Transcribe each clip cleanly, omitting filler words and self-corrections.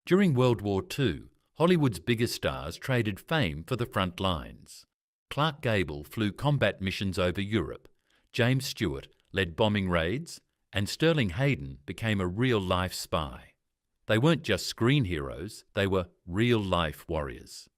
During World War II, Hollywood's biggest stars traded fame for the front lines. Clark Gable flew combat missions over Europe, James Stewart led bombing raids, and Sterling Hayden became a real-life spy. They weren't just screen heroes, they were real-life warriors.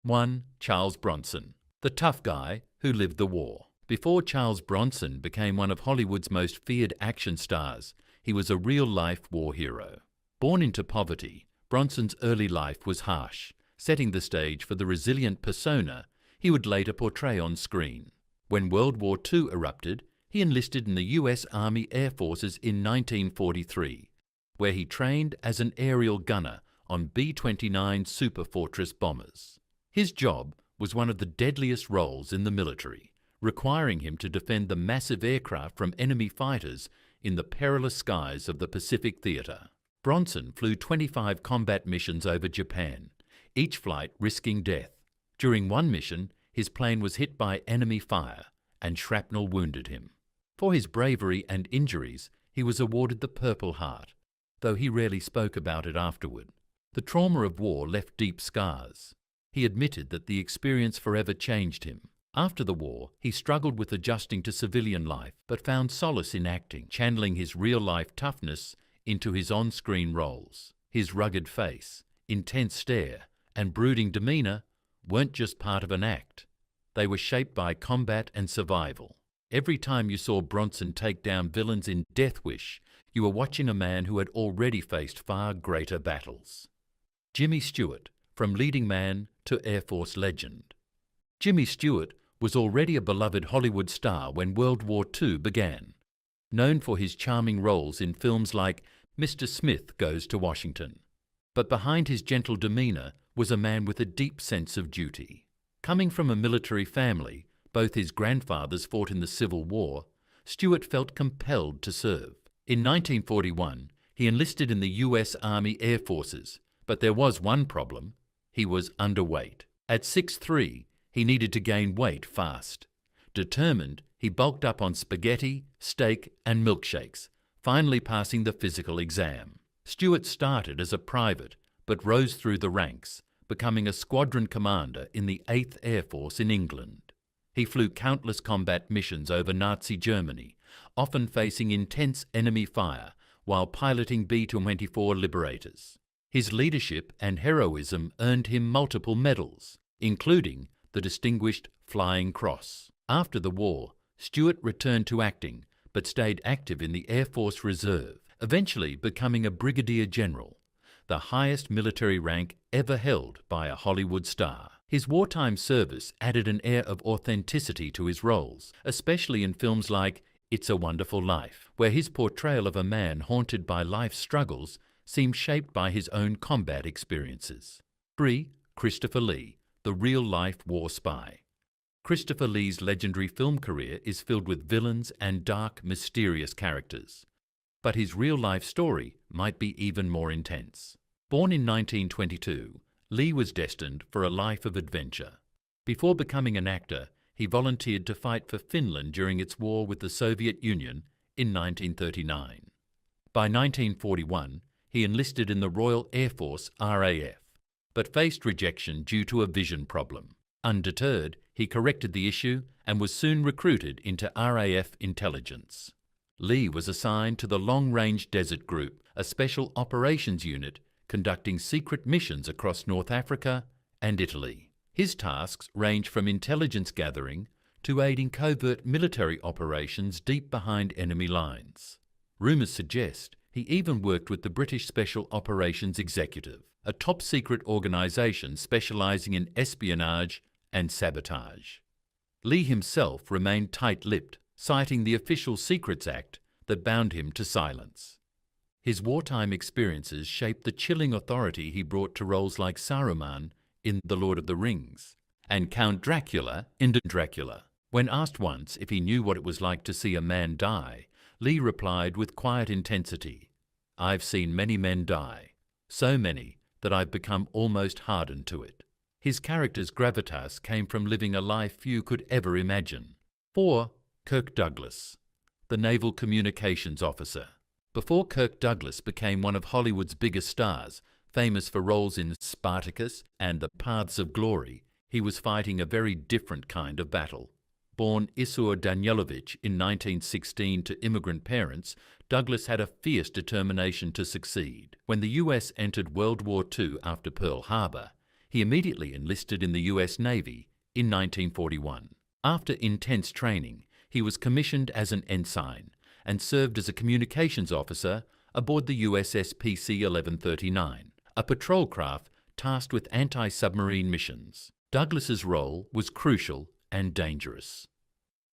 1. Charles Bronson, the tough guy who lived the war. Before Charles Bronson became one of Hollywood's most feared action stars, he was a real-life war hero. Born into poverty, Bronson's early life was harsh, setting the stage for the resilient persona he would later portray on screen. When World War II erupted, he enlisted in the U.S. Army Air Forces in 1943, where he trained as an aerial gunner on B-29 Super Fortress bombers. His job was one of the deadliest roles in the military, requiring him to defend the massive aircraft from enemy fighters in the perilous skies of the Pacific Theater. Bronson flew 25 combat missions over Japan, each flight risking death. During one mission, his plane was hit by enemy fire and shrapnel wounded him. For his bravery and injuries, he was awarded the Purple Heart, though he rarely spoke about it afterward. The trauma of war left deep scars. He admitted that the experience forever changed him. After the war, he struggled with adjusting to civilian life, but found solace in acting, channeling his real-life toughness into his on-screen roles. His rugged face, intense stare, and brooding demeanor weren't just part of an act. They were shaped by combat and survival. Every time you saw Bronson take down villains in Death Wish, you were watching a man who had already faced far greater battles. Jimmy Stewart, from leading man to Air Force legend. Jimmy Stewart was already a beloved Hollywood star when World War II began. Known for his charming roles in films like Mr. Smith Goes to Washington. But behind his gentle demeanor was a man with a deep sense of duty. Coming from a military family, both his grandfathers fought in the Civil War, Stewart felt compelled to serve. In 1941, he enlisted in the U.S. Army Air Forces, but there was one problem: he was underweight. At 6'3", he needed to gain weight fast. Determined, he bulked up on spaghetti, steak, and milkshakes, finally passing the physical exam. Stewart started as a private, but rose through the ranks, becoming a squadron commander in the 8th Air Force in England. He flew countless combat missions over Nazi Germany, often facing intense enemy fire while piloting B-24 Liberators. His leadership and heroism earned him multiple medals, including the Distinguished Flying Cross. After the war, Stewart returned to acting, but stayed active in the Air Force Reserve, eventually becoming a brigadier general, the highest military rank ever held by a Hollywood star. His wartime service added an air of authenticity to his roles, especially in films like It's a Wonderful Life, where his portrayal of a man haunted by life's struggles seemed shaped by his own combat experiences. 3. Christopher Lee, the real-life war spy. Christopher Lee's legendary film career is filled with villains and dark, mysterious characters. But his real-life story might be even more intense. Born in 1922, Lee was destined for a life of adventure. Before becoming an actor, he volunteered to fight for Finland during its war with the Soviet Union in 1939. By 1941, he enlisted in the Royal Air Force RAF, but faced rejection due to a vision problem. Undeterred, he corrected the issue and was soon recruited into RAF intelligence. Lee was assigned to the Long Range Desert Group, a special operations unit conducting secret missions across North Africa and Italy. His tasks range from intelligence gathering to aiding covert military operations deep behind enemy lines. Rumours suggest he even worked with the British Special Operations Executive, a top-secret organisation specialising in espionage and sabotage. Lee himself remained tight-lipped, citing the Official Secrets Act that bound him to silence. His wartime experiences shaped the chilling authority he brought to roles like Saruman in The Lord of the Rings and Count Dracula in Dracula. When asked once if he knew what it was like to see a man die, Lee replied with quiet intensity, "I've seen many men die, so many that I've become almost hardened to it." His character's gravitas came from living a life few could ever imagine. 4. Kirk Douglas, the Naval Communications Officer. Before Kirk Douglas became one of Hollywood's biggest stars, Famous for roles in Spartacus and The Paths of Glory, he was fighting a very different kind of battle. Born Isur Danielovich in 1916 to immigrant parents, Douglas had a fierce determination to succeed. When the US entered World War II after Pearl Harbor, he immediately enlisted in the US Navy in 1941. After intense training, he was commissioned as an ensign and served as a communications officer aboard the USS PC-1139, a patrol craft tasked with anti-submarine missions. Douglas's role was crucial and dangerous.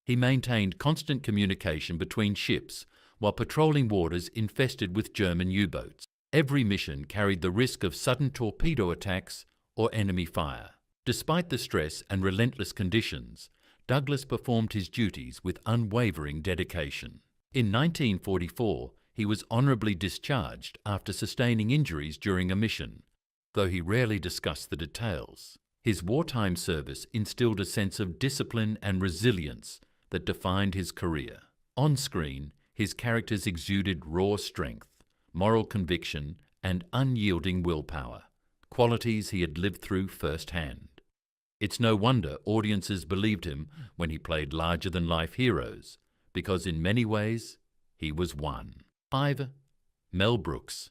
He maintained constant communication between ships while patrolling waters infested with German U-boats. Every mission carried the risk of sudden torpedo attacks or enemy fire. Despite the stress and relentless conditions, Douglas performed his duties with unwavering dedication. In 1944, he was honourably discharged after sustaining injuries during a mission, though he rarely discussed the details. His wartime service instilled a sense of discipline and resilience that defined his career. On screen, his characters exuded raw strength, moral conviction, and unyielding willpower, qualities he had lived through firsthand. It's no wonder audiences believed him when he played larger-than-life heroes, because in many ways, he was one. 5. Mel Brooks,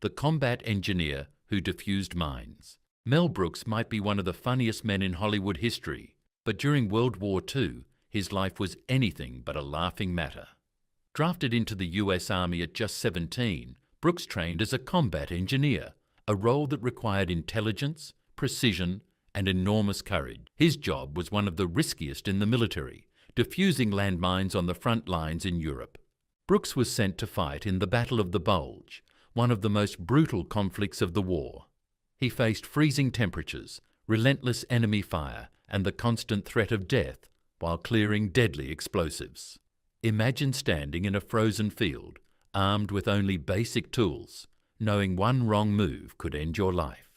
the combat engineer who defused mines. Mel Brooks might be one of the funniest men in Hollywood history, but during World War II, his life was anything but a laughing matter. Drafted into the US Army at just 17, Brooks trained as a combat engineer, a role that required intelligence, precision, and enormous courage. His job was one of the riskiest in the military, defusing landmines on the front lines in Europe. Brooks was sent to fight in the Battle of the Bulge, one of the most brutal conflicts of the war. He faced freezing temperatures, relentless enemy fire, and the constant threat of death while clearing deadly explosives. Imagine standing in a frozen field, armed with only basic tools, knowing one wrong move could end your life.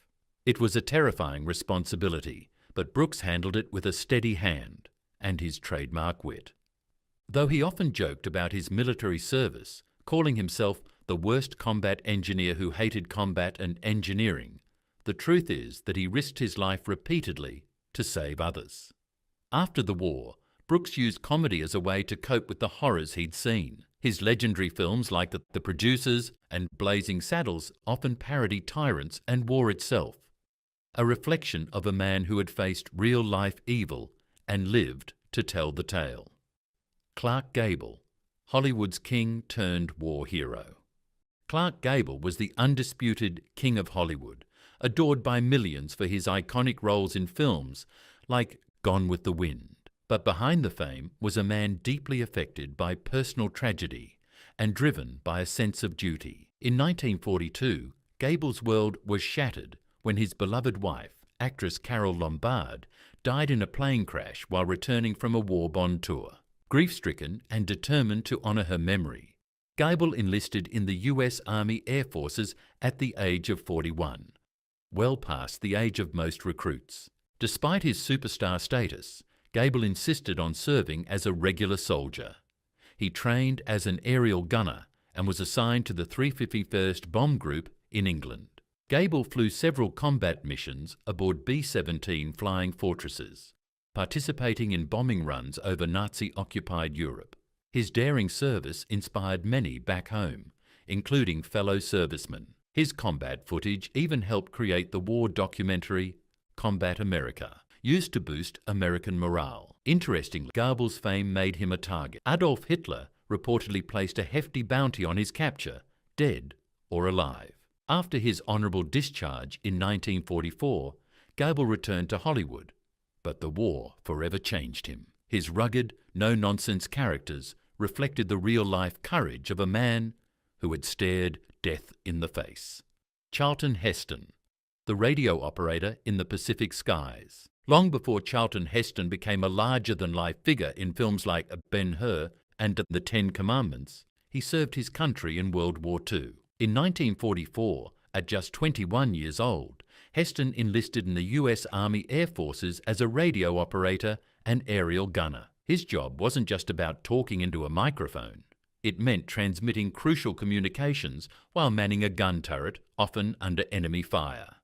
It was a terrifying responsibility, but Brooks handled it with a steady hand and his trademark wit. Though he often joked about his military service, calling himself the worst combat engineer who hated combat and engineering, the truth is that he risked his life repeatedly to save others. After the war, Brooks used comedy as a way to cope with the horrors he'd seen. His legendary films like The Producers and Blazing Saddles often parodied tyrants and war itself, a reflection of a man who had faced real-life evil and lived to tell the tale. Clark Gable, Hollywood's king-turned-war hero. Clark Gable was the undisputed king of Hollywood, adored by millions for his iconic roles in films like Gone with the Wind. But behind the fame was a man deeply affected by personal tragedy and driven by a sense of duty. In 1942, Gable's world was shattered when his beloved wife, actress Carole Lombard, died in a plane crash while returning from a war bond tour. Grief-stricken and determined to honour her memory, Gable enlisted in the US Army Air Forces at the age of 41, well past the age of most recruits. Despite his superstar status, Gable insisted on serving as a regular soldier. He trained as an aerial gunner and was assigned to the 351st Bomb Group in England. Gable flew several combat missions aboard B-17 Flying Fortresses, participating in bombing runs over Nazi-occupied Europe. His daring service inspired many back home, including fellow servicemen. His combat footage even helped create the war documentary Combat America, used to boost American morale. Interestingly, Gable's fame made him a target. Adolf Hitler reportedly placed a hefty bounty on his capture, dead or alive. After his honourable discharge in 1944, Gable returned to Hollywood, but the war forever changed him. His rugged, no-nonsense characters reflected the real-life courage of a man who had stared death in the face. Charlton Heston, the radio operator in the Pacific skies. Long before Charlton Heston became a larger-than-life figure in films like Ben-Hur and The Ten Commandments, he served his country in World War II. In 1944, at just 21 years old, Heston enlisted in the US Army Air Forces as a radio operator and aerial gunner. His job wasn't just about talking into a microphone. It meant transmitting crucial communications while manning a gun turret, often under enemy fire.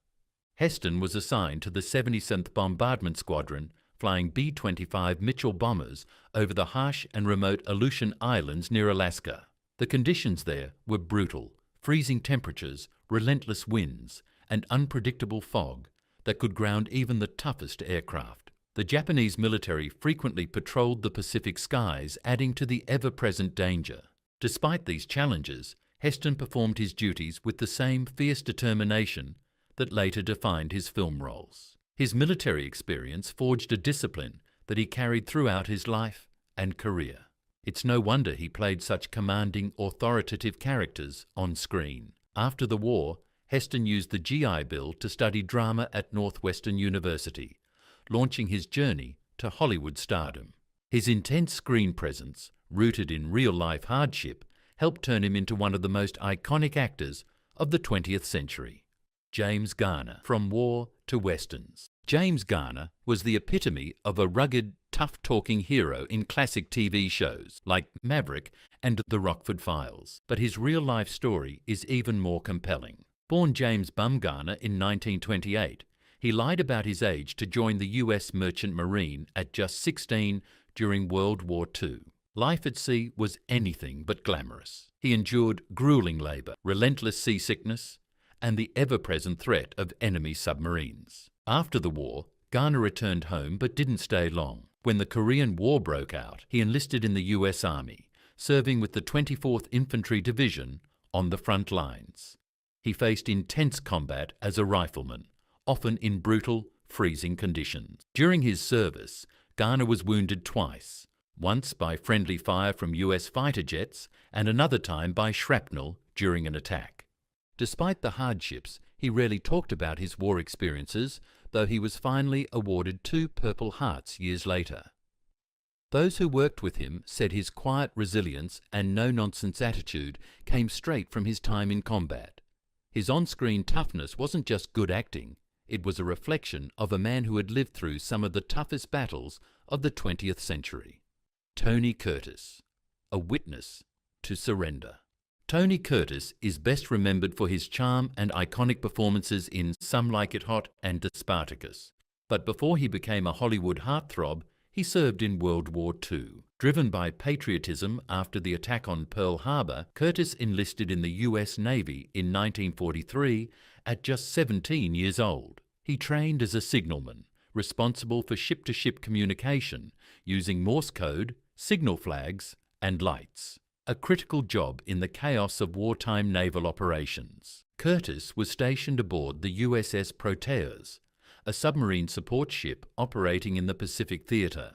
Heston was assigned to the 77th Bombardment Squadron, flying B-25 Mitchell bombers over the harsh and remote Aleutian Islands near Alaska. The conditions there were brutal, freezing temperatures, relentless winds, and unpredictable fog that could ground even the toughest aircraft. The Japanese military frequently patrolled the Pacific skies, adding to the ever-present danger. Despite these challenges, Heston performed his duties with the same fierce determination that later defined his film roles. His military experience forged a discipline that he carried throughout his life and career. It's no wonder he played such commanding, authoritative characters on screen. After the war, Heston used the GI Bill to study drama at Northwestern University, launching his journey to Hollywood stardom. His intense screen presence, rooted in real-life hardship, helped turn him into one of the most iconic actors of the 20th century. James Garner, from war to westerns. James Garner was the epitome of a rugged, tough-talking hero in classic TV shows like Maverick and The Rockford Files. But his real-life story is even more compelling. Born James Garner in 1928, he lied about his age to join the U.S. Merchant Marine at just 16 during World War II. Life at sea was anything but glamorous. He endured grueling labour, relentless seasickness, and the ever-present threat of enemy submarines. After the war, Garner returned home but didn't stay long. When the Korean War broke out, he enlisted in the U.S. Army, serving with the 24th Infantry Division on the front lines. He faced intense combat as a rifleman, often in brutal, freezing conditions. During his service, Garner was wounded twice, once by friendly fire from U.S. fighter jets and another time by shrapnel during an attack. Despite the hardships, he rarely talked about his war experiences, though he was finally awarded 2 Purple Hearts years later. Those who worked with him said his quiet resilience and no-nonsense attitude came straight from his time in combat. His on-screen toughness wasn't just good acting, it was a reflection of a man who had lived through some of the toughest battles of the 20th century. Tony Curtis, a witness to surrender. Tony Curtis is best remembered for his charm and iconic performances in Some Like It Hot and Spartacus. But before he became a Hollywood heartthrob, he served in World War II. Driven by patriotism after the attack on Pearl Harbor, Curtis enlisted in the U.S. Navy in 1943 at just 17 years old. He trained as a signalman, responsible for ship-to-ship communication using Morse code, signal flags, and lights. A critical job in the chaos of wartime naval operations. Curtis was stationed aboard the USS Proteus, a submarine support ship operating in the Pacific Theatre.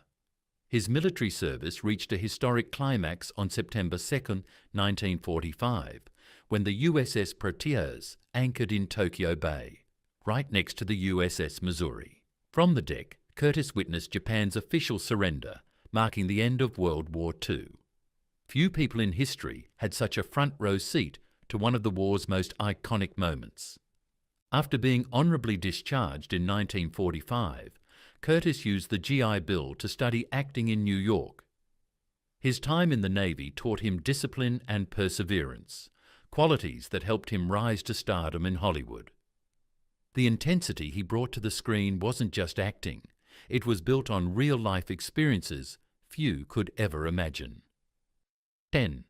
His military service reached a historic climax on September 2, 1945, when the USS Proteus anchored in Tokyo Bay, right next to the USS Missouri. From the deck, Curtis witnessed Japan's official surrender, marking the end of World War II. Few people in history had such a front-row seat to one of the war's most iconic moments. After being honourably discharged in 1945, Curtis used the GI Bill to study acting in New York. His time in the Navy taught him discipline and perseverance, qualities that helped him rise to stardom in Hollywood. The intensity he brought to the screen wasn't just acting, it was built on real-life experiences few could ever imagine. 10.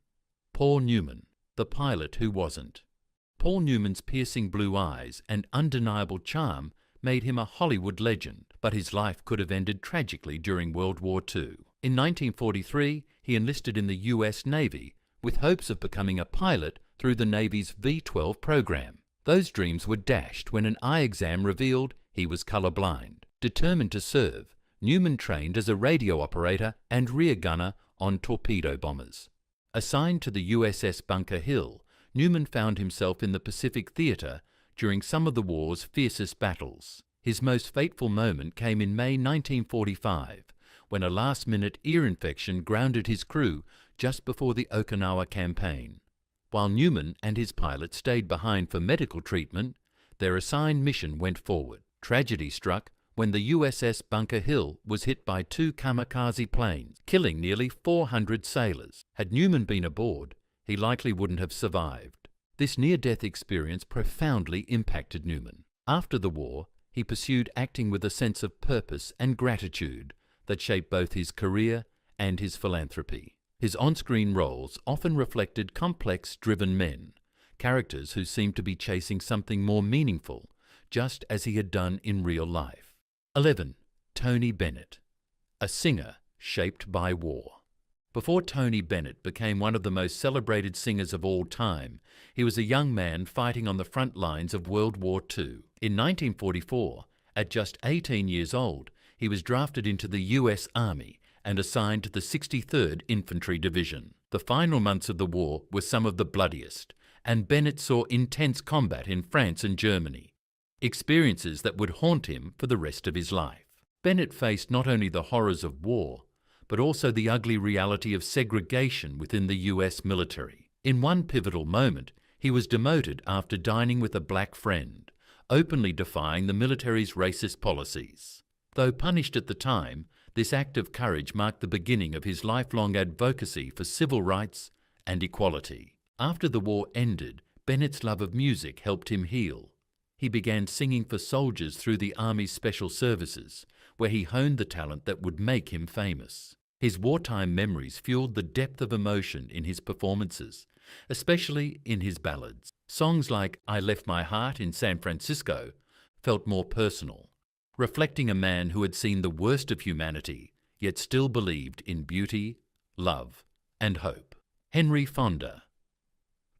Paul Newman, the pilot who wasn't. Paul Newman's piercing blue eyes and undeniable charm made him a Hollywood legend, but his life could have ended tragically during World War II. In 1943, he enlisted in the U.S. Navy with hopes of becoming a pilot through the Navy's V-12 program. Those dreams were dashed when an eye exam revealed he was colorblind. Determined to serve, Newman trained as a radio operator and rear gunner on torpedo bombers. Assigned to the USS Bunker Hill, Newman found himself in the Pacific Theatre during some of the war's fiercest battles. His most fateful moment came in May 1945, when a last-minute ear infection grounded his crew just before the Okinawa campaign. While Newman and his pilot stayed behind for medical treatment, their assigned mission went forward. Tragedy struck when the USS Bunker Hill was hit by 2 kamikaze planes, killing nearly 400 sailors. Had Newman been aboard, he likely wouldn't have survived. This near-death experience profoundly impacted Newman. After the war, he pursued acting with a sense of purpose and gratitude that shaped both his career and his philanthropy. His on-screen roles often reflected complex, driven men, characters who seemed to be chasing something more meaningful, just as he had done in real life. 11. Tony Bennett, a singer shaped by war. Before Tony Bennett became one of the most celebrated singers of all time, he was a young man fighting on the front lines of World War II. In 1944, at just 18 years old, he was drafted into the US Army and assigned to the 63rd Infantry Division. The final months of the war were some of the bloodiest, and Bennett saw intense combat in France and Germany, experiences that would haunt him for the rest of his life. Bennett faced not only the horrors of war, but also the ugly reality of segregation within the US military. In one pivotal moment, he was demoted after dining with a black friend, openly defying the military's racist policies. Though punished at the time, this act of courage marked the beginning of his lifelong advocacy for civil rights and equality. After the war ended, Bennett's love of music helped him heal. He began singing for soldiers through the Army's Special Services, where he honed the talent that would make him famous. His wartime memories fueled the depth of emotion in his performances, especially in his ballads. Songs like I Left My Heart in San Francisco felt more personal, reflecting a man who had seen the worst of humanity, yet still believed in beauty, love, and hope. Henry Fonda.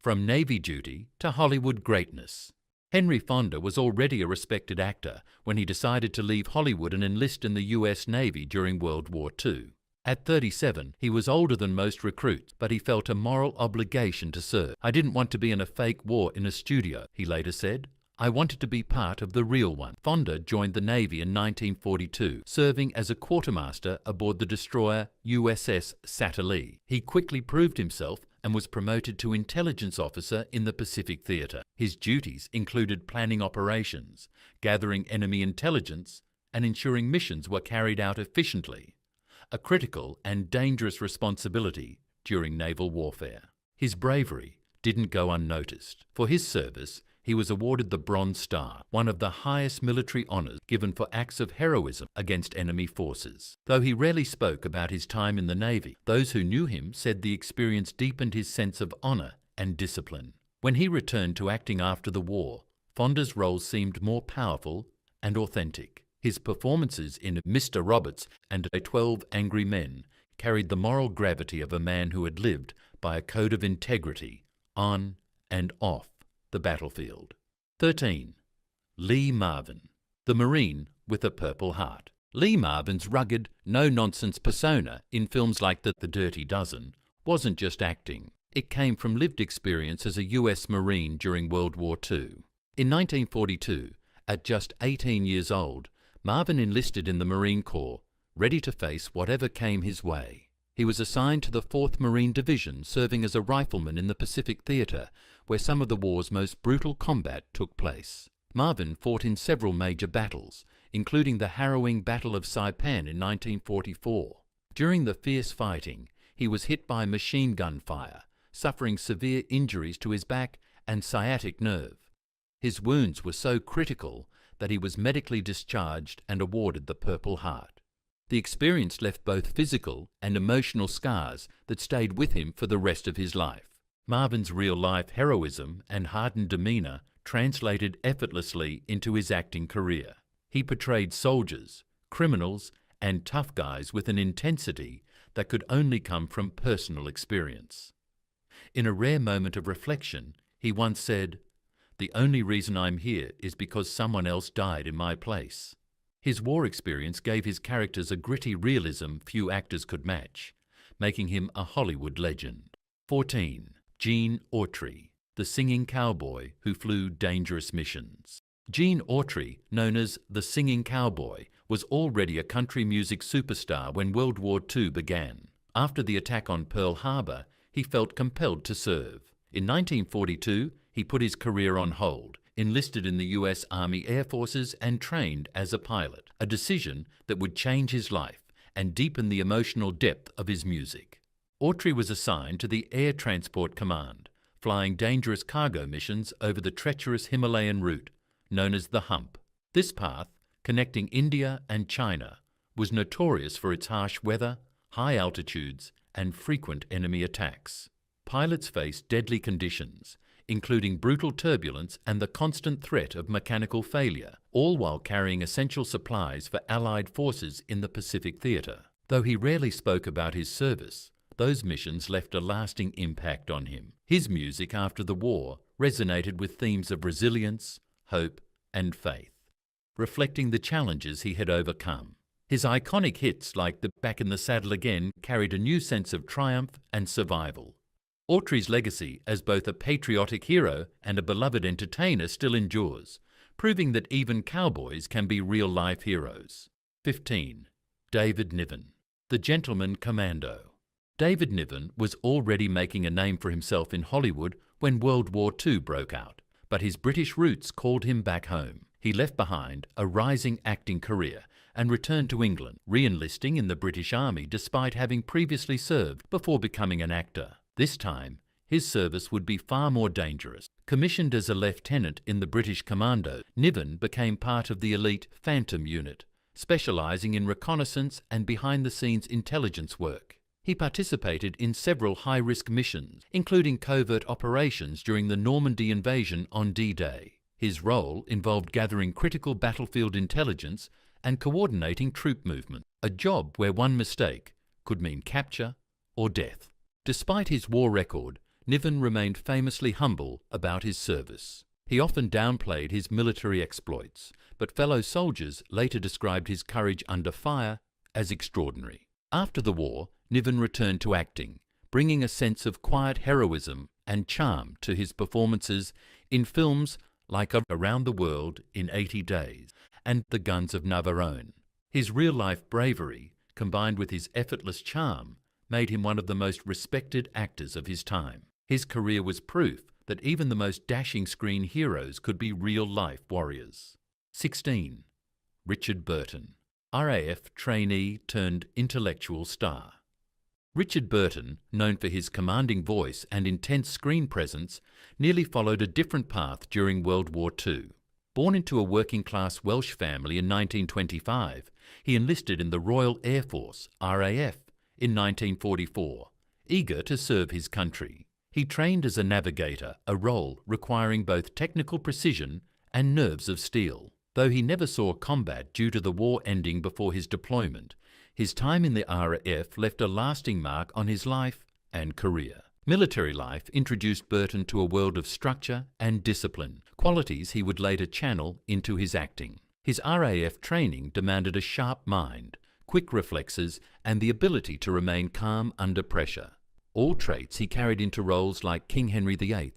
From Navy duty to Hollywood greatness. Henry Fonda was already a respected actor when he decided to leave Hollywood and enlist in the US Navy during World War II. At 37, he was older than most recruits, but he felt a moral obligation to serve. I didn't want to be in a fake war in a studio, he later said. I wanted to be part of the real one. Fonda joined the Navy in 1942, serving as a quartermaster aboard the destroyer USS Satterlee. He quickly proved himself and was promoted to intelligence officer in the Pacific Theater. His duties included planning operations, gathering enemy intelligence, and ensuring missions were carried out efficiently, a critical and dangerous responsibility during naval warfare. His bravery didn't go unnoticed. For his service, he was awarded the Bronze Star, one of the highest military honors given for acts of heroism against enemy forces. Though he rarely spoke about his time in the Navy, those who knew him said the experience deepened his sense of honor and discipline. When he returned to acting after the war, Fonda's roles seemed more powerful and authentic. His performances in Mr. Roberts and 12 Angry Men carried the moral gravity of a man who had lived by a code of integrity on and off the battlefield. 13. Lee Marvin, the Marine with a Purple Heart. Lee Marvin's rugged, no-nonsense persona in films like The Dirty Dozen wasn't just acting. It came from lived experience as a US Marine during World War II. In 1942, at just 18 years old, Marvin enlisted in the Marine Corps, ready to face whatever came his way. He was assigned to the 4th Marine Division, serving as a rifleman in the Pacific Theater, where some of the war's most brutal combat took place. Marvin fought in several major battles, including the harrowing Battle of Saipan in 1944. During the fierce fighting, he was hit by machine gun fire, suffering severe injuries to his back and sciatic nerve. His wounds were so critical that he was medically discharged and awarded the Purple Heart. The experience left both physical and emotional scars that stayed with him for the rest of his life. Marvin's real-life heroism and hardened demeanor translated effortlessly into his acting career. He portrayed soldiers, criminals, and tough guys with an intensity that could only come from personal experience. In a rare moment of reflection, he once said, "The only reason I'm here is because someone else died in my place." His war experience gave his characters a gritty realism few actors could match, making him a Hollywood legend. 14. Gene Autry, the singing cowboy who flew dangerous missions. Gene Autry, known as the Singing Cowboy, was already a country music superstar when World War II began. After the attack on Pearl Harbor, he felt compelled to serve. In 1942, he put his career on hold, enlisted in the US Army Air Forces and trained as a pilot, a decision that would change his life and deepen the emotional depth of his music. Autry was assigned to the Air Transport Command, flying dangerous cargo missions over the treacherous Himalayan route, known as the Hump. This path, connecting India and China, was notorious for its harsh weather, high altitudes, and frequent enemy attacks. Pilots faced deadly conditions, including brutal turbulence and the constant threat of mechanical failure, all while carrying essential supplies for Allied forces in the Pacific Theatre. Though he rarely spoke about his service, those missions left a lasting impact on him. His music after the war resonated with themes of resilience, hope, and faith, reflecting the challenges he had overcome. His iconic hits like the Back in the Saddle Again carried a new sense of triumph and survival. Autry's legacy as both a patriotic hero and a beloved entertainer still endures, proving that even cowboys can be real-life heroes. 15. David Niven, the gentleman commando. David Niven was already making a name for himself in Hollywood when World War II broke out, but his British roots called him back home. He left behind a rising acting career and returned to England, re-enlisting in the British Army despite having previously served before becoming an actor. This time, his service would be far more dangerous. Commissioned as a lieutenant in the British Commando, Niven became part of the elite Phantom unit, specialising in reconnaissance and behind-the-scenes intelligence work. He participated in several high-risk missions, including covert operations during the Normandy invasion on D-Day. His role involved gathering critical battlefield intelligence and coordinating troop movement, a job where one mistake could mean capture or death. Despite his war record, Niven remained famously humble about his service. He often downplayed his military exploits, but fellow soldiers later described his courage under fire as extraordinary. After the war, Niven returned to acting, bringing a sense of quiet heroism and charm to his performances in films like Around the World in 80 Days and The Guns of Navarone. His real-life bravery, combined with his effortless charm, made him one of the most respected actors of his time. His career was proof that even the most dashing screen heroes could be real-life warriors. 16. Richard Burton, RAF trainee turned intellectual star. Richard Burton, known for his commanding voice and intense screen presence, nearly followed a different path during World War II. Born into a working-class Welsh family in 1925, he enlisted in the Royal Air Force, RAF, in 1944, eager to serve his country. He trained as a navigator, a role requiring both technical precision and nerves of steel. Though he never saw combat due to the war ending before his deployment, his time in the RAF left a lasting mark on his life and career. Military life introduced Burton to a world of structure and discipline, qualities he would later channel into his acting. His RAF training demanded a sharp mind, quick reflexes, and the ability to remain calm under pressure. All traits he carried into roles like King Henry VIII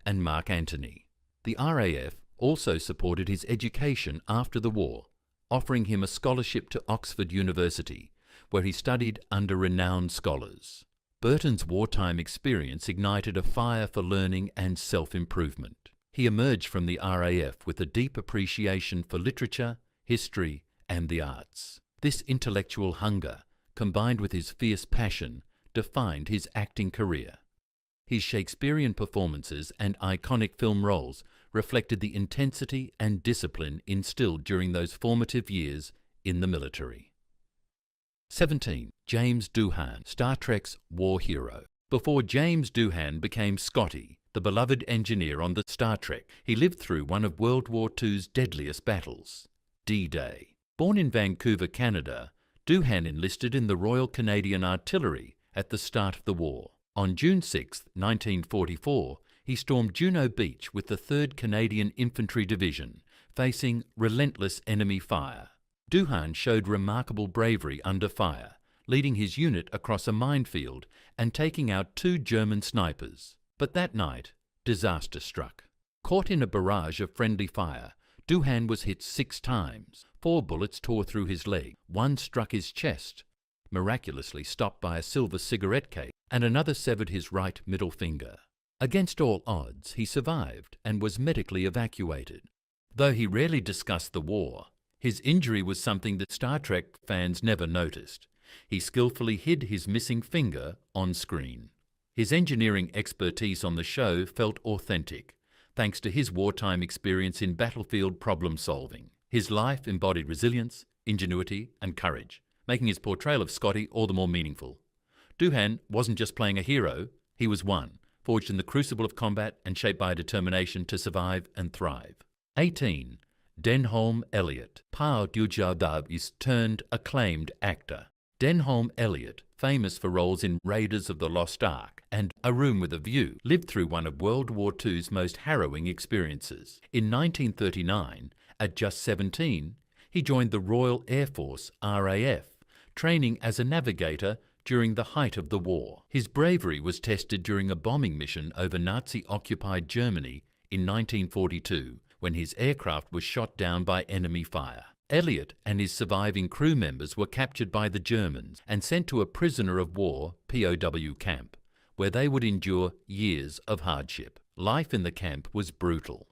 and Mark Antony. The RAF also supported his education after the war, offering him a scholarship to Oxford University, where he studied under renowned scholars. Burton's wartime experience ignited a fire for learning and self-improvement. He emerged from the RAF with a deep appreciation for literature, history, and the arts. This intellectual hunger, combined with his fierce passion, defined his acting career. His Shakespearean performances and iconic film roles reflected the intensity and discipline instilled during those formative years in the military. 17. James Doohan, Star Trek's war hero. Before James Doohan became Scotty, the beloved engineer on the Star Trek, he lived through one of World War II's deadliest battles, D-Day. Born in Vancouver, Canada, Doohan enlisted in the Royal Canadian Artillery at the start of the war. On June 6, 1944, he stormed Juno Beach with the 3rd Canadian Infantry Division, facing relentless enemy fire. Doohan showed remarkable bravery under fire, leading his unit across a minefield and taking out 2 German snipers. But that night, disaster struck. Caught in a barrage of friendly fire, Doohan was hit 6 times. 4 bullets tore through his leg, 1 struck his chest, miraculously stopped by a silver cigarette case, and another severed his right middle finger. Against all odds, he survived and was medically evacuated. Though he rarely discussed the war, his injury was something that Star Trek fans never noticed. He skillfully hid his missing finger on screen. His engineering expertise on the show felt authentic, thanks to his wartime experience in battlefield problem-solving. His life embodied resilience, ingenuity, and courage, making his portrayal of Scotty all the more meaningful. Doohan wasn't just playing a hero, he was one, forged in the crucible of combat and shaped by a determination to survive and thrive. 18. Denholm Elliott, Pao Dujardab turned acclaimed actor. Denholm Elliott, famous for roles in Raiders of the Lost Ark and A Room with a View, lived through one of World War II's most harrowing experiences. In 1939, at just 17, he joined the Royal Air Force, RAF, training as a navigator during the height of the war. His bravery was tested during a bombing mission over Nazi-occupied Germany in 1942, when his aircraft was shot down by enemy fire. Elliott and his surviving crew members were captured by the Germans and sent to a prisoner of war (POW) camp, where they would endure years of hardship. Life in the camp was brutal.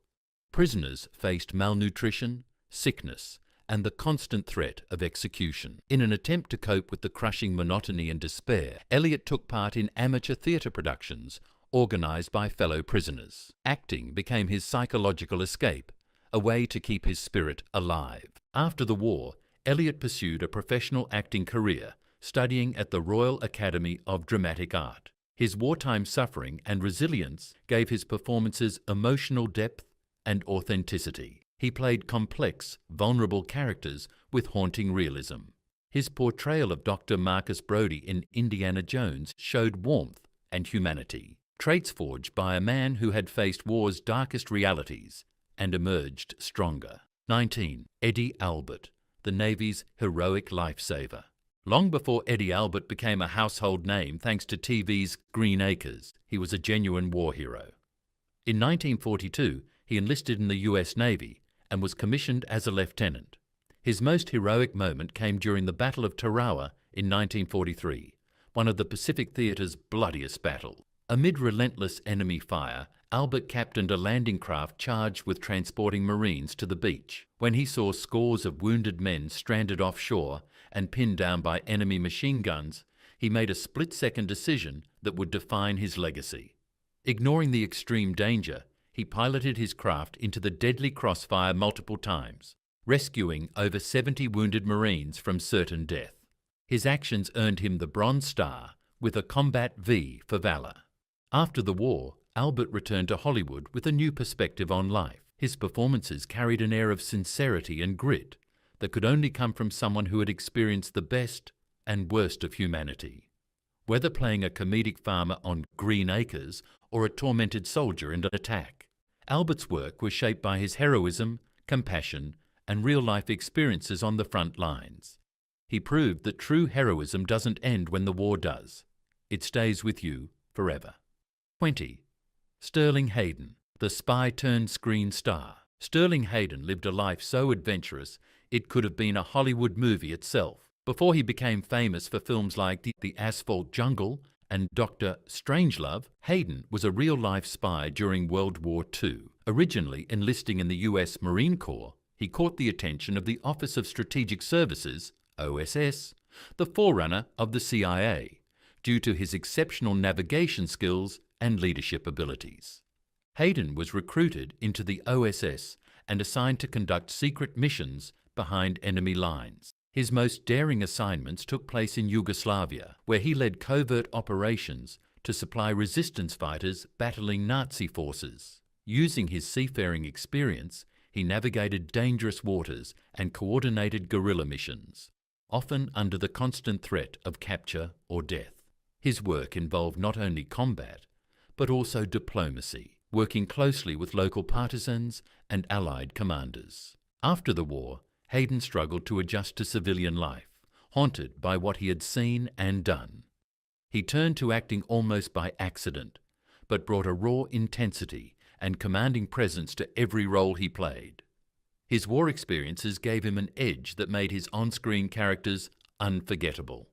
Prisoners faced malnutrition, sickness, and the constant threat of execution. In an attempt to cope with the crushing monotony and despair, Elliott took part in amateur theatre productions organised by fellow prisoners. Acting became his psychological escape, a way to keep his spirit alive. After the war, Elliott pursued a professional acting career, studying at the Royal Academy of Dramatic Art. His wartime suffering and resilience gave his performances emotional depth and authenticity. He played complex, vulnerable characters with haunting realism. His portrayal of Dr. Marcus Brody in Indiana Jones showed warmth and humanity, traits forged by a man who had faced war's darkest realities and emerged stronger. 19. Eddie Albert, the Navy's heroic lifesaver. Long before Eddie Albert became a household name thanks to TV's Green Acres, he was a genuine war hero. In 1942, he enlisted in the US Navy and was commissioned as a lieutenant. His most heroic moment came during the Battle of Tarawa in 1943, one of the Pacific Theater's bloodiest battles. Amid relentless enemy fire, Albert captained a landing craft charged with transporting Marines to the beach. When he saw scores of wounded men stranded offshore and pinned down by enemy machine guns, he made a split-second decision that would define his legacy. Ignoring the extreme danger, he piloted his craft into the deadly crossfire multiple times, rescuing over 70 wounded Marines from certain death. His actions earned him the Bronze Star with a Combat V for valor. After the war, Albert returned to Hollywood with a new perspective on life. His performances carried an air of sincerity and grit that could only come from someone who had experienced the best and worst of humanity. Whether playing a comedic farmer on Green Acres or a tormented soldier in an attack, Albert's work was shaped by his heroism, compassion, and real-life experiences on the front lines. He proved that true heroism doesn't end when the war does. It stays with you forever. 20. Sterling Hayden, the spy-turned-screen star. Sterling Hayden lived a life so adventurous it could have been a Hollywood movie itself. Before he became famous for films like The Asphalt Jungle and Dr. Strangelove, Hayden was a real-life spy during World War II. Originally enlisting in the US Marine Corps, he caught the attention of the Office of Strategic Services, OSS, the forerunner of the CIA, due to his exceptional navigation skills and leadership abilities. Hayden was recruited into the OSS and assigned to conduct secret missions behind enemy lines. His most daring assignments took place in Yugoslavia, where he led covert operations to supply resistance fighters battling Nazi forces. Using his seafaring experience, he navigated dangerous waters and coordinated guerrilla missions, often under the constant threat of capture or death. His work involved not only combat, but also diplomacy, working closely with local partisans and Allied commanders. After the war, Hayden struggled to adjust to civilian life, haunted by what he had seen and done. He turned to acting almost by accident, but brought a raw intensity and commanding presence to every role he played. His war experiences gave him an edge that made his on-screen characters unforgettable.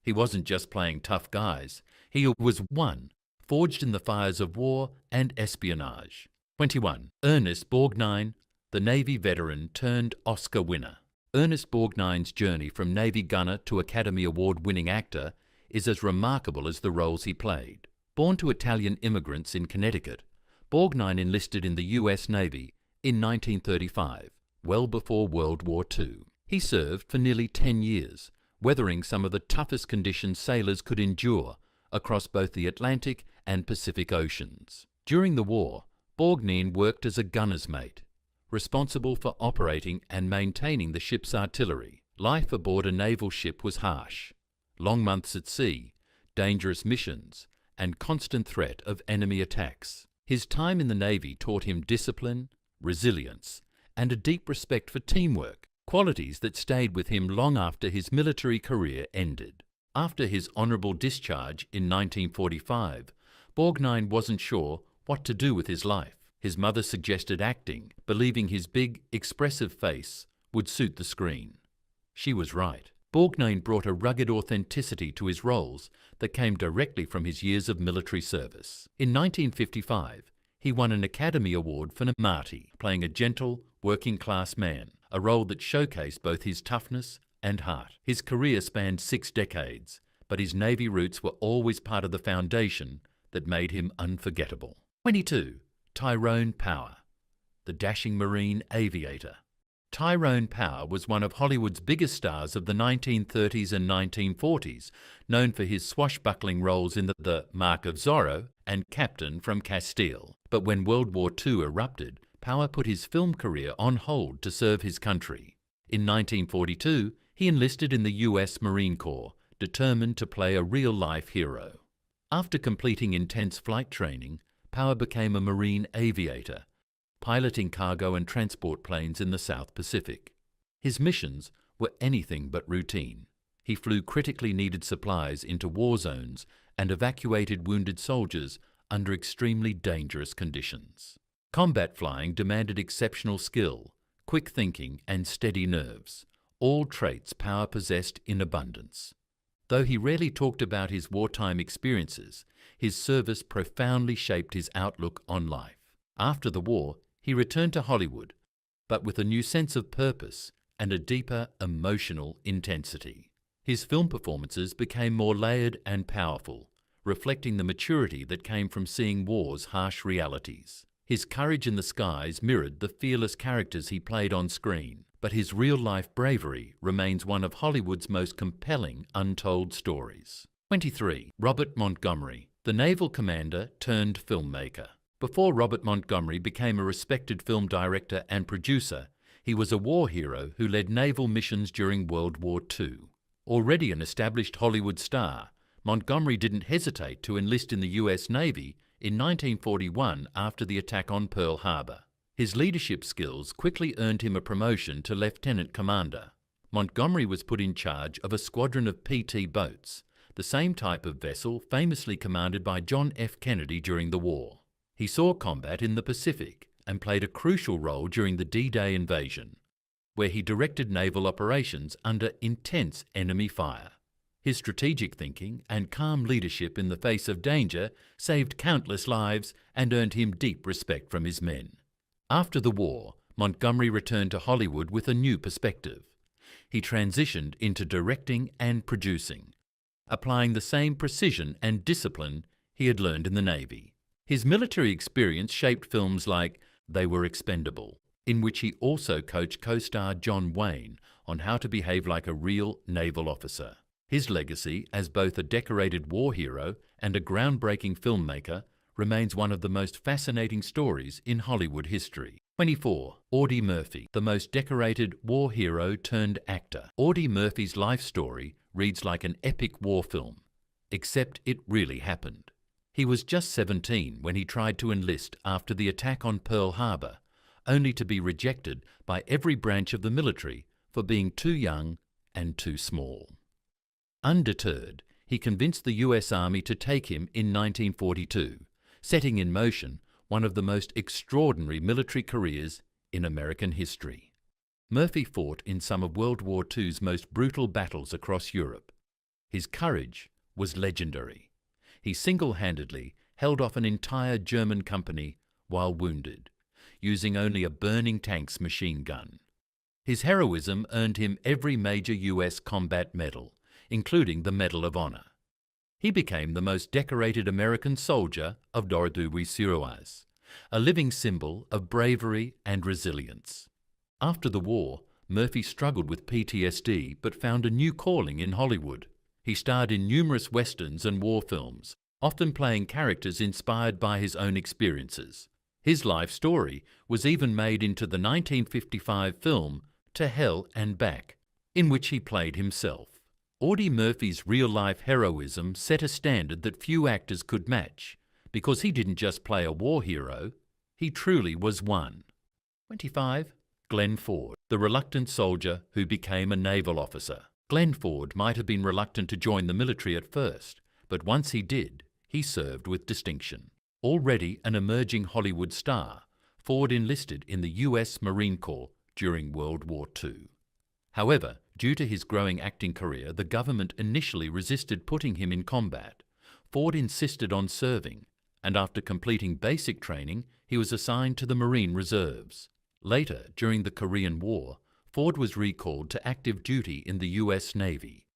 He wasn't just playing tough guys, he was one forged in the fires of war and espionage. 21. Ernest Borgnine, the Navy veteran turned Oscar winner. Ernest Borgnine's journey from Navy gunner to Academy Award-winning actor is as remarkable as the roles he played. Born to Italian immigrants in Connecticut, Borgnine enlisted in the US Navy in 1935, well before World War II. He served for nearly 10 years, weathering some of the toughest conditions sailors could endure across both the Atlantic and Pacific Oceans. During the war, Borgnine worked as a gunner's mate, responsible for operating and maintaining the ship's artillery. Life aboard a naval ship was harsh. Long months at sea, dangerous missions, and constant threat of enemy attacks. His time in the Navy taught him discipline, resilience, and a deep respect for teamwork, qualities that stayed with him long after his military career ended. After his honourable discharge in 1945, Borgnine wasn't sure what to do with his life. His mother suggested acting, believing his big, expressive face would suit the screen. She was right. Borgnine brought a rugged authenticity to his roles that came directly from his years of military service. In 1955, he won an Academy Award for Marty, playing a gentle, working-class man, a role that showcased both his toughness and heart. His career spanned 6 decades, but his Navy roots were always part of the foundation that made him unforgettable. 22. Tyrone Power, the dashing Marine Aviator. Tyrone Power was one of Hollywood's biggest stars of the 1930s and 1940s, known for his swashbuckling roles in the Mark of Zorro and Captain from Castile. But when World War II erupted, Power put his film career on hold to serve his country. In 1942, he enlisted in the US Marine Corps, determined to play a real-life hero. After completing intense flight training, Power became a Marine aviator, piloting cargo and transport planes in the South Pacific. His missions were anything but routine. He flew critically needed supplies into war zones and evacuated wounded soldiers under extremely dangerous conditions. Combat flying demanded exceptional skill, quick thinking, and steady nerves, all traits Power possessed in abundance. Though he rarely talked about his wartime experiences, his service profoundly shaped his outlook on life. After the war, he returned to Hollywood, but with a new sense of purpose and a deeper emotional intensity. His film performances became more layered and powerful, reflecting the maturity that came from seeing war's harsh realities. His courage in the skies mirrored the fearless characters he played on screen, but his real-life bravery remains one of Hollywood's most compelling untold stories. 23. Robert Montgomery, the naval commander turned filmmaker. Before Robert Montgomery became a respected film director and producer, he was a war hero who led naval missions during World War II. Already an established Hollywood star, Montgomery didn't hesitate to enlist in the US Navy in 1941 after the attack on Pearl Harbor. His leadership skills quickly earned him a promotion to lieutenant commander. Montgomery was put in charge of a squadron of PT boats, the same type of vessel famously commanded by John F. Kennedy during the war. He saw combat in the Pacific and played a crucial role during the D-Day invasion, where he directed naval operations under intense enemy fire. His strategic thinking and calm leadership in the face of danger saved countless lives and earned him deep respect from his men. After the war, Montgomery returned to Hollywood with a new perspective. He transitioned into directing and producing, applying the same precision and discipline he had learned in the Navy. His military experience shaped films like They Were Expendable, in which he also coached co-star John Wayne on how to behave like a real naval officer. His legacy as both a decorated war hero and a groundbreaking filmmaker remains one of the most fascinating stories in Hollywood history. 24. Audie Murphy, the most decorated war hero turned actor. Audie Murphy's life story reads like an epic war film, except it really happened. He was just 17 when he tried to enlist after the attack on Pearl Harbor, only to be rejected by every branch of the military for being too young and too small. Undeterred, he convinced the US Army to take him in 1942, setting in motion one of the most extraordinary military careers in American history. Murphy fought in some of World War II's most brutal battles across Europe. His courage was legendary. He single-handedly held off an entire German company while wounded, using only a burning tank's machine gun. His heroism earned him every major US combat medal, including the Medal of Honor. He became the most decorated American soldier of l'Ordre Suédois, a living symbol of bravery and resilience. After the war, Murphy struggled with PTSD but found a new calling in Hollywood. He starred in numerous westerns and war films, often playing characters inspired by his own experiences. His life story was even made into the 1955 film To Hell and Back, in which he played himself. Audie Murphy's real-life heroism set a standard that few actors could match, because he didn't just play a war hero, he truly was one. 25. Glenn Ford, the reluctant soldier who became a naval officer. Glenn Ford might have been reluctant to join the military at first, but once he did, he served with distinction. Already an emerging Hollywood star, Ford enlisted in the US Marine Corps during World War II. However, due to his growing acting career, the government initially resisted putting him in combat. Ford insisted on serving, and after completing basic training, he was assigned to the Marine Reserves. Later, during the Korean War, Ford was recalled to active duty in the US Navy,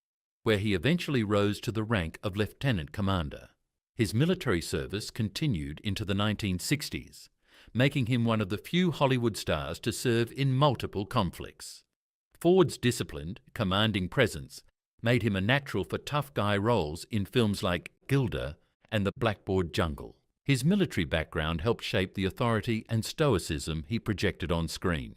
where he eventually rose to the rank of lieutenant commander. His military service continued into the 1960s, making him one of the few Hollywood stars to serve in multiple conflicts. Ford's disciplined, commanding presence made him a natural for tough guy roles in films like Gilda and The Blackboard Jungle. His military background helped shape the authority and stoicism he projected on screen.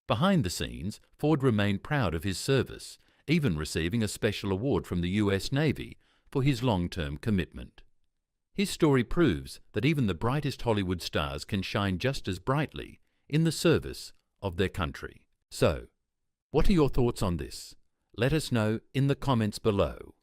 Behind the scenes, Ford remained proud of his service, even receiving a special award from the US Navy for his long-term commitment. His story proves that even the brightest Hollywood stars can shine just as brightly in the service of their country. So, what are your thoughts on this? Let us know in the comments below.